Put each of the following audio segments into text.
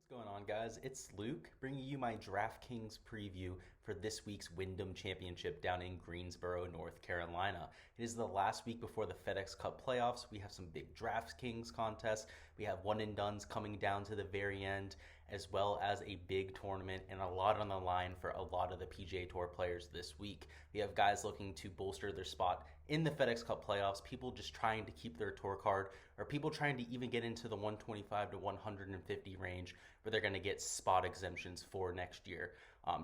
What's going on, guys? It's Luke bringing you my DraftKings preview for this week's Wyndham Championship down in Greensboro, North Carolina. It is the last week before the FedEx Cup playoffs. We have some big DraftKings contests. We have one and dones coming down to the very end, as well as a big tournament and a lot on the line for a lot of the PGA Tour players this week. We have guys looking to bolster their spot in the FedEx Cup playoffs, people just trying to keep their tour card, or people trying to even get into the 125 to 150 range where they're going to get spot exemptions for next year.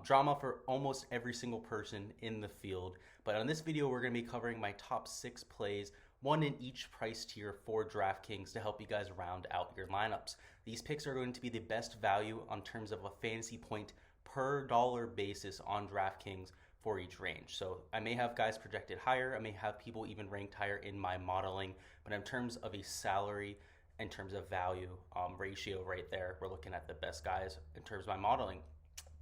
Drama for almost every single person in the field, but on this video we're going to be covering my top 6 plays, one in each price tier for DraftKings to help you guys round out your lineups. These picks are going to be the best value on terms of a fantasy point per dollar basis on DraftKings for each range. So I may have guys projected higher, I may have people even ranked higher in my modeling, but in terms of a salary, in terms of value ratio right there, we're looking at the best guys in terms of my modeling.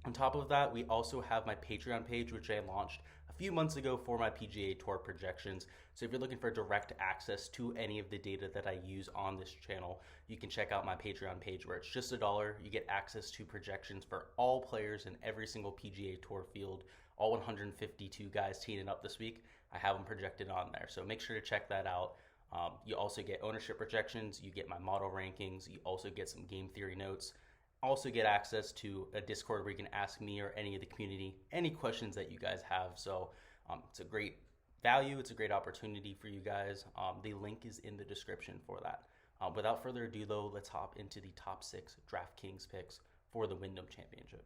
On top of that, we also have my Patreon page, which I launched a few months ago for my PGA Tour projections. So if you're looking for direct access to any of the data that I use on this channel, you can check out my Patreon page where it's just $1. You get access to projections for all players in every single PGA Tour field, all 152 guys teeing it up this week. I have them projected on there. So make sure to check that out. You also get ownership projections, you get my model rankings, you also get some game theory notes. Also get access to a Discord where you can ask me or any of the community any questions that you guys have. So it's a great value. It's a great opportunity for you guys. The link is in the description for that. Without further ado, though, let's hop into the top 6 DraftKings picks for the Wyndham Championship.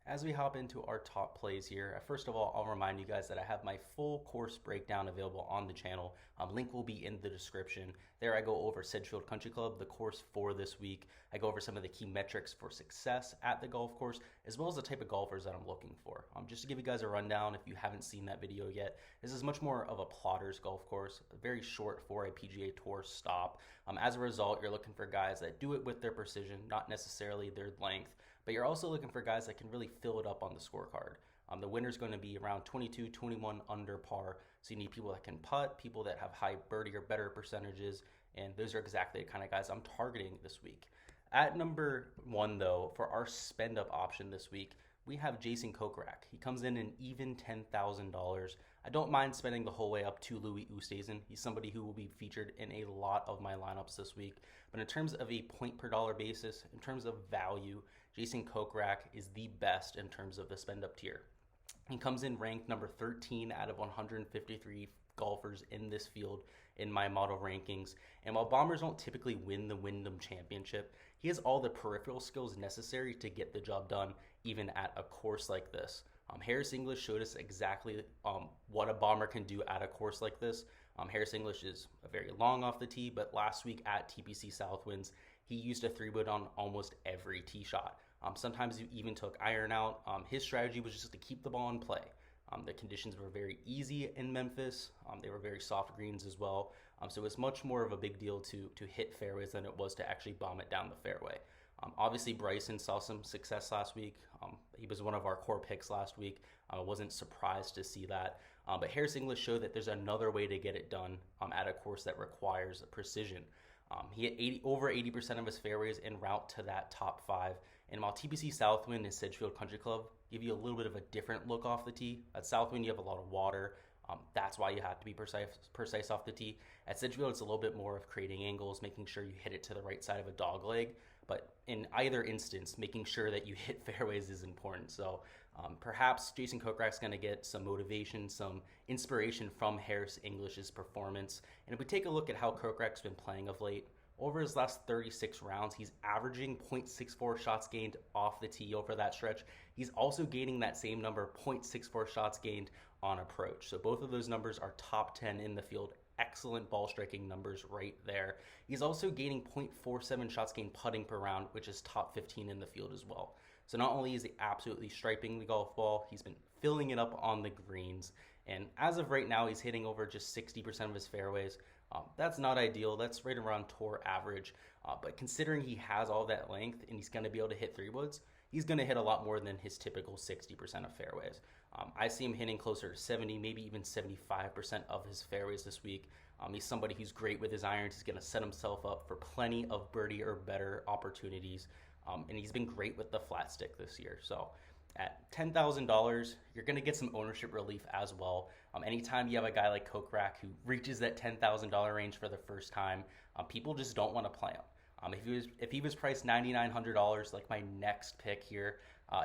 As we hop into our top plays here, first of all, I'll remind you guys that I have my full course breakdown available on the channel. Link will be in the description. There I go over Sedgefield Country Club, the course for this week. I go over some of the key metrics for success at the golf course, as well as the type of golfers that I'm looking for. Just to give you guys a rundown, if you haven't seen that video yet, this is much more of a plotter's golf course, very short for a PGA Tour stop. As a result, you're looking for guys that do it with their precision, not necessarily their length, but you're also looking for guys that can really fill it up on the scorecard. The winner's going to be around 22, 21 under par. So you need people that can putt, people that have high birdie or better percentages, and those are exactly the kind of guys I'm targeting this week. At number 1, though, for our spend up option this week, we have Jason Kokrak. He comes in an even $10,000. I don't mind spending the whole way up to Louis Oosthuizen. He's somebody who will be featured in a lot of my lineups this week. But in terms of a point per dollar basis, in terms of value, Jason Kokrak is the best in terms of the spend up tier. He comes in ranked number 13 out of 153 golfers in this field in my model rankings. And while bombers don't typically win the Wyndham Championship, he has all the peripheral skills necessary to get the job done, even at a course like this. Harris English showed us exactly what a bomber can do at a course like this. Harris English is very long off the tee, but last week at TPC Southwinds, he used a 3-wood on almost every tee shot. Sometimes he even took iron out. His strategy was just to keep the ball in play. The conditions were very easy in Memphis. They were very soft greens as well. So it was much more of a big deal to hit fairways than it was to actually bomb it down the fairway. Obviously, Bryson saw some success last week. He was one of our core picks last week. I wasn't surprised to see that. But Harris English showed that there's another way to get it done at a course that requires precision. He hit over 80% of his fairways en route to that top 5. And while TPC Southwind and Sedgefield Country Club give you a little bit of a different look off the tee, at Southwind you have a lot of water. That's why you have to be precise off the tee. At Sedgefield, it's a little bit more of creating angles, making sure you hit it to the right side of a dog leg. But in either instance, making sure that you hit fairways is important. So perhaps Jason Kokrak's going to get some motivation, some inspiration from Harris English's performance. And if we take a look at how Kokrak's been playing of late, over his last 36 rounds, he's averaging 0.64 shots gained off the tee over that stretch. He's also gaining that same number, 0.64 shots gained on approach. So both of those numbers are top 10 in the field. Excellent ball striking numbers right there. He's also gaining 0.47 shots gained putting per round, which is top 15 in the field as well. So not only is he absolutely striping the golf ball, he's been filling it up on the greens. And as of right now, he's hitting over just 60% of his fairways. That's not ideal. That's right around tour average. But considering he has all that length and he's going to be able to hit 3-woods, he's going to hit a lot more than his typical 60% of fairways. I see him hitting closer to 70, maybe even 75% of his fairways this week. He's somebody who's great with his irons. He's going to set himself up for plenty of birdie or better opportunities. And he's been great with the flat stick this year. So at $10,000, you're going to get some ownership relief as well. Anytime you have a guy like Kokrak who reaches that $10,000 range for the first time, people just don't want to play him. If he was priced $9,900, like my next pick here,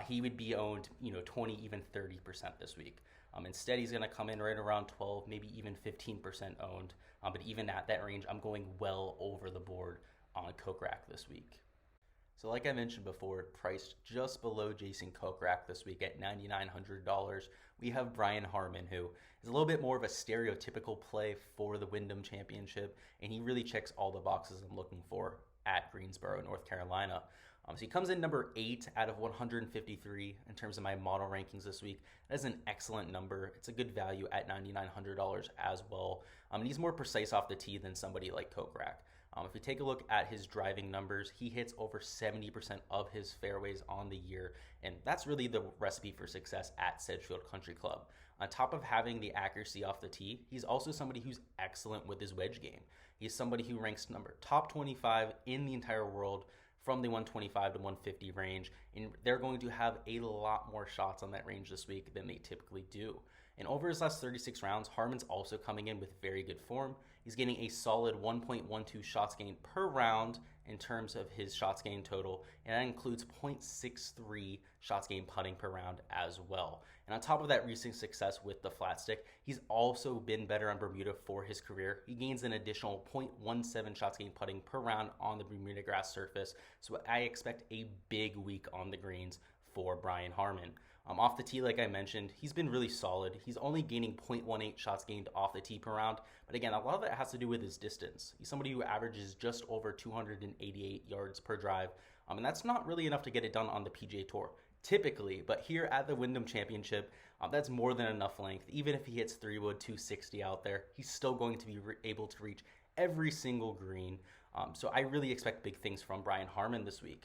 he would be owned 20, even 30% this week. Instead, he's going to come in right around 12, maybe even 15% owned. But even at that range, I'm going well over the board on Kokrak this week. So like I mentioned before, priced just below Jason Kokrak this week at $9,900, we have Brian Harman, who is a little bit more of a stereotypical play for the Wyndham Championship, and he really checks all the boxes I'm looking for at Greensboro, North Carolina. So he comes in number 8 out of 153 in terms of my model rankings this week. That is an excellent number. It's a good value at $9,900 as well. And he's more precise off the tee than somebody like Kokrak. If we take a look at his driving numbers, he hits over 70% of his fairways on the year, and that's really the recipe for success at Sedgefield Country Club. On top of having the accuracy off the tee, he's also somebody who's excellent with his wedge game. He's somebody who ranks top 25 in the entire world from the 125 to 150 range, and they're going to have a lot more shots on that range this week than they typically do. And over his last 36 rounds, Harman's also coming in with very good form. He's getting a solid 1.12 shots gained per round in terms of his shots gained total, and that includes 0.63 shots gained putting per round as well. And on top of that recent success with the flat stick, he's also been better on Bermuda for his career. He gains an additional 0.17 shots gained putting per round on the Bermuda grass surface, so I expect a big week on the greens for Brian Harman. Off the tee, like I mentioned, he's been really solid. He's only gaining 0.18 shots gained off the tee per round. But again, a lot of that has to do with his distance. He's somebody who averages just over 288 yards per drive. And that's not really enough to get it done on the PGA Tour, typically. But here at the Wyndham Championship, that's more than enough length. Even if he hits 3-wood 260 out there, he's still going to be able to reach every single green. So I really expect big things from Brian Harman this week.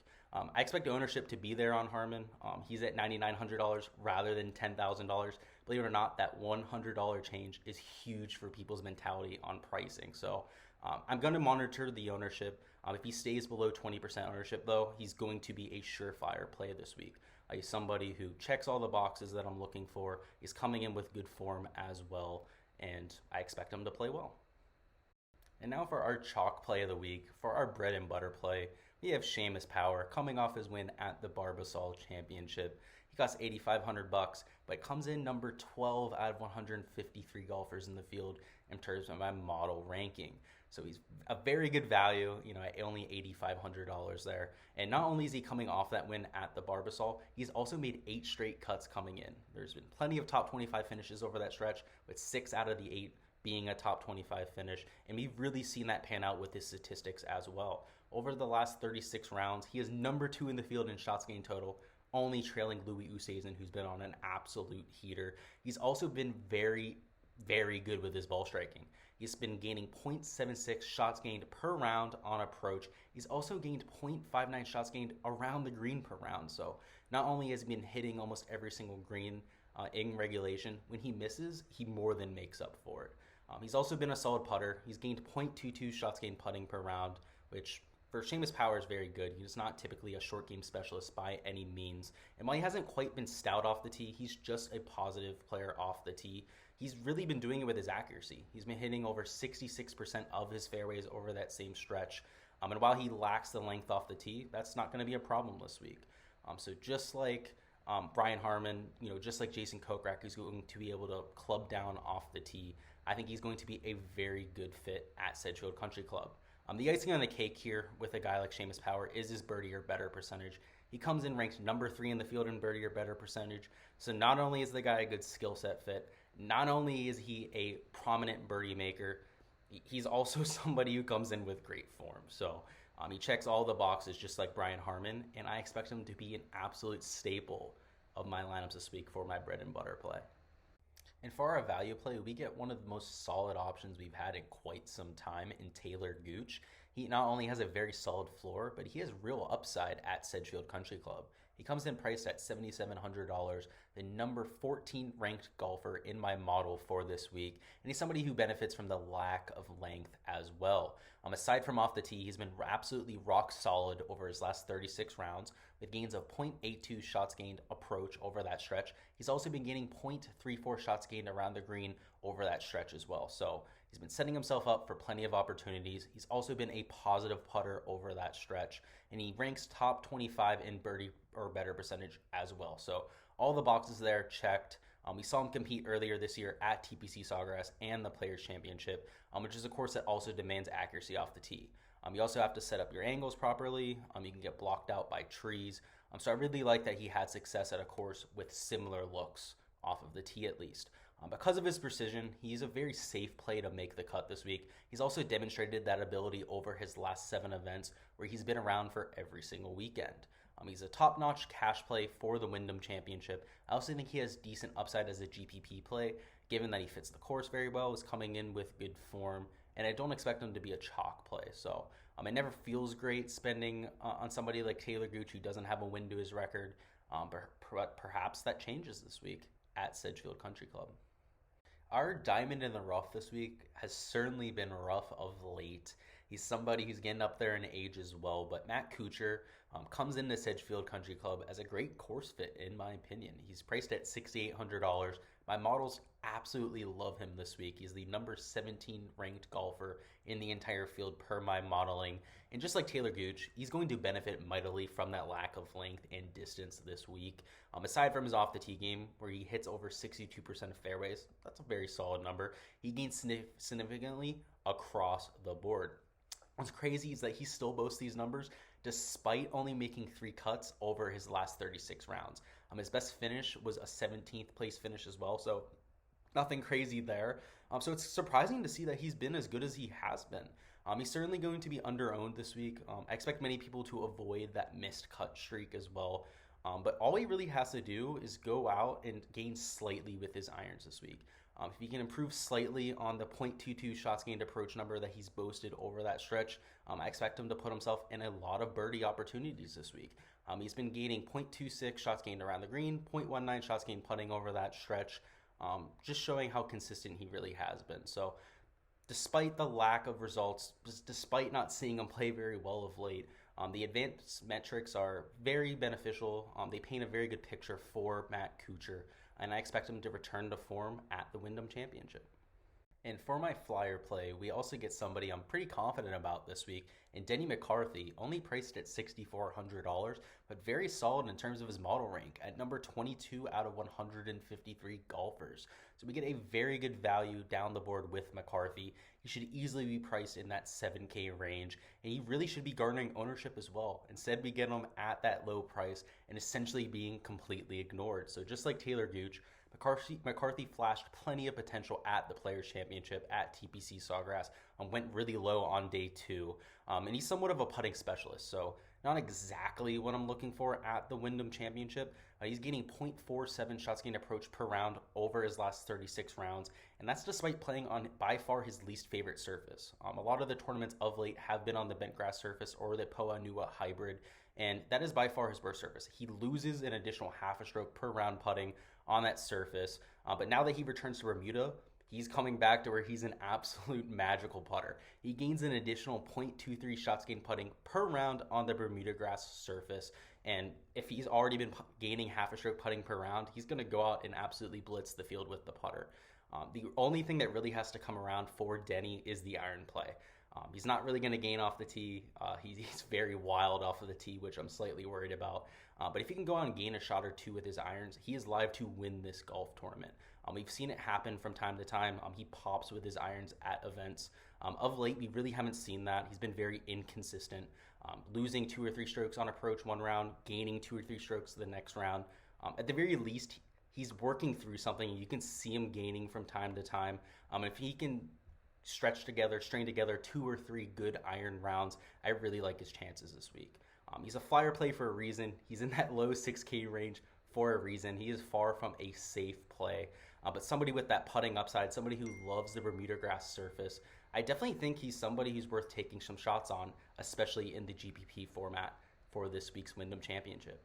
I expect ownership to be there on Harman. He's at $9,900 rather than $10,000. Believe it or not, that $100 change is huge for people's mentality on pricing. So I'm going to monitor the ownership. If he stays below 20% ownership, though, he's going to be a surefire play this week. He's somebody who checks all the boxes that I'm looking for. He's coming in with good form as well, and I expect him to play well. And now for our chalk play of the week, for our bread and butter play, we have Seamus Power coming off his win at the Barbasol Championship. He costs $8,500, but comes in number 12 out of 153 golfers in the field in terms of my model ranking. So he's a very good value, at only $8,500 there. And not only is he coming off that win at the Barbasol, he's also made 8 straight cuts coming in. There's been plenty of top 25 finishes over that stretch, with 6 out of the 8 being a top 25 finish, and we've really seen that pan out with his statistics as well. Over the last 36 rounds, he is number 2 in the field in shots gained total, only trailing Louis Oosthuizen, who's been on an absolute heater. He's also been very, very good with his ball striking. He's been gaining 0.76 shots gained per round on approach. He's also gained 0.59 shots gained around the green per round. So not only has he been hitting almost every single green in regulation, when he misses, he more than makes up for it. He's also been a solid putter. He's gained 0.22 shots gained putting per round, which for Seamus Power is very good. He's not typically a short game specialist by any means. And while he hasn't quite been stout off the tee, he's just a positive player off the tee. He's really been doing it with his accuracy. He's been hitting over 66% of his fairways over that same stretch. And while he lacks the length off the tee, that's not going to be a problem this week. So just like Brian Harman, just like Jason Kokrak, who's going to be able to club down off the tee, I think he's going to be a very good fit at Sedgefield Country Club. The icing on the cake here with a guy like Seamus Power is his birdie or better percentage. He comes in ranked number 3 in the field in birdie or better percentage. So not only is the guy a good skill set fit, not only is he a prominent birdie maker, he's also somebody who comes in with great form. So he checks all the boxes just like Brian Harman, and I expect him to be an absolute staple of my lineups this week for my bread and butter play. And for our value play, we get one of the most solid options we've had in quite some time in Talor Gooch. He not only has a very solid floor, but he has real upside at Sedgefield Country Club. He comes in priced at $7,700, the number 14 ranked golfer in my model for this week, and he's somebody who benefits from the lack of length as well. Aside from off the tee, he's been absolutely rock solid over his last 36 rounds with gains of 0.82 shots gained approach over that stretch. He's also been gaining 0.34 shots gained around the green over that stretch as well. So he's been setting himself up for plenty of opportunities. He's also been a positive putter over that stretch, and he ranks top 25 in birdie or better percentage as well. So all the boxes there checked. We saw him compete earlier this year at TPC Sawgrass and the Players Championship, which is a course that also demands accuracy off the tee. You also have to set up your angles properly. You can get blocked out by trees. So I really like that he had success at a course with similar looks off of the tee at least. Because of his precision, he's a very safe play to make the cut this week. He's also demonstrated that ability over his last 7 events where he's been around for every single weekend. He's a top-notch cash play for the Wyndham Championship. I also think he has decent upside as a GPP play, given that he fits the course very well, is coming in with good form, and I don't expect him to be a chalk play. So it never feels great spending on somebody like Talor Gooch, who doesn't have a win to his record, but perhaps that changes this week at Sedgefield Country Club. Our diamond in the rough this week has certainly been rough of late. He's somebody who's getting up there in age as well, but Matt Kuchar comes into Sedgefield Country Club as a great course fit, in my opinion. He's priced at $6,800. My models absolutely love him this week. He's the number 17 ranked golfer in the entire field per my modeling. And just like Talor Gooch, he's going to benefit mightily from that lack of length and distance this week. Aside from his off-the-tee game, where he hits over 62% of fairways, that's a very solid number. He gains significantly across the board. What's crazy is that he still boasts these numbers despite only making 3 cuts over his last 36 rounds. His best finish was a 17th place finish as well, so nothing crazy there. So it's surprising to see that he's been as good as he has been. He's certainly going to be under-owned this week. I expect many people to avoid that missed cut streak as well. But all he really has to do is go out and gain slightly with his irons this week. If he can improve slightly on the 0.22 shots gained approach number that he's boasted over that stretch, I expect him to put himself in a lot of birdie opportunities this week. He's been gaining 0.26 shots gained around the green, 0.19 shots gained putting over that stretch, just showing how consistent he really has been. So despite the lack of results, despite not seeing him play very well of late, the advanced metrics are very beneficial. They paint a very good picture for Matt Kuchar, and I expect him to return to form at the Wyndham Championship. And for my flyer play, we also get somebody I'm pretty confident about this week in Denny McCarthy, only priced at $6,400, but very solid in terms of his model rank at number 22 out of 153 golfers. So we get a very good value down the board with McCarthy. He should easily be priced in that $7K range, and he really should be garnering ownership as well. Instead, we get him at that low price and essentially being completely ignored. So just like Talor Gooch, McCarthy flashed plenty of potential at the Players Championship at TPC Sawgrass, went really low on day 2, and he's somewhat of a putting specialist, so not exactly what I'm looking for at the Wyndham Championship. He's gaining 0.47 shots gained approach per round over his last 36 rounds, and that's despite playing on by far his least favorite surface. A lot of the tournaments of late have been on the bent grass surface or the Poa Nua hybrid, and that is by far his worst surface. He loses an additional half a stroke per round putting on that surface, but now that he returns to Bermuda, he's coming back to where he's an absolute magical putter. He gains an additional 0.23 shots gained putting per round on the Bermuda grass surface, and if he's already been gaining half a stroke putting per round, he's going to go out and absolutely blitz the field with the putter. The only thing that really has to come around for Denny is the iron play. He's not really going to gain off the tee. He's very wild off of the tee, which I'm slightly worried about. But if he can go out and gain a shot or 2 with his irons, he is live to win this golf tournament. We've seen it happen from time to time. He pops with his irons at events. Of late, we really haven't seen that. He's been very inconsistent, losing 2 or 3 strokes on approach one round, gaining 2 or 3 strokes the next round. At the very least, he's working through something. You can see him gaining from time to time. If he can string together 2 or 3 good iron rounds, I really like his chances this week. He's a flyer play for a reason. He's in that low 6K range for a reason. He is far from a safe play, but somebody with that putting upside, somebody who loves the Bermuda grass surface, I definitely think he's somebody who's worth taking some shots on, especially in the GPP format for this week's Wyndham Championship.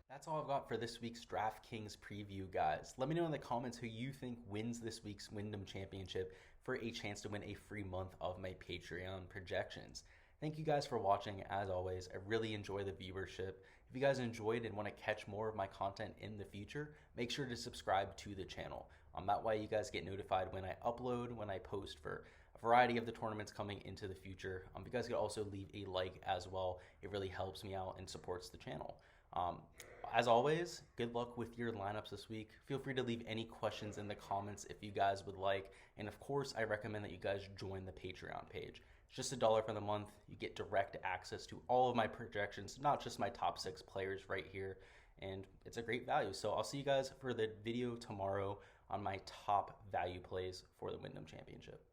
That's all I've got for this week's DraftKings preview, guys. Let me know in the comments who you think wins this week's Wyndham Championship for a chance to win a free month of my Patreon projections. Thank you guys for watching. As always, I really enjoy the viewership. If you guys enjoyed and want to catch more of my content in the future, make sure to subscribe to the channel. That way you guys get notified when I upload, when I post for a variety of the tournaments coming into the future. You guys could also leave a like as well. It really helps me out and supports the channel. As always, good luck with your lineups this week. Feel free to leave any questions in the comments if you guys would like. And of course, I recommend that you guys join the Patreon page. It's just $1 for the month. You get direct access to all of my projections, not just my top 6 players right here. And it's a great value. So I'll see you guys for the video tomorrow on my top value plays for the Wyndham Championship.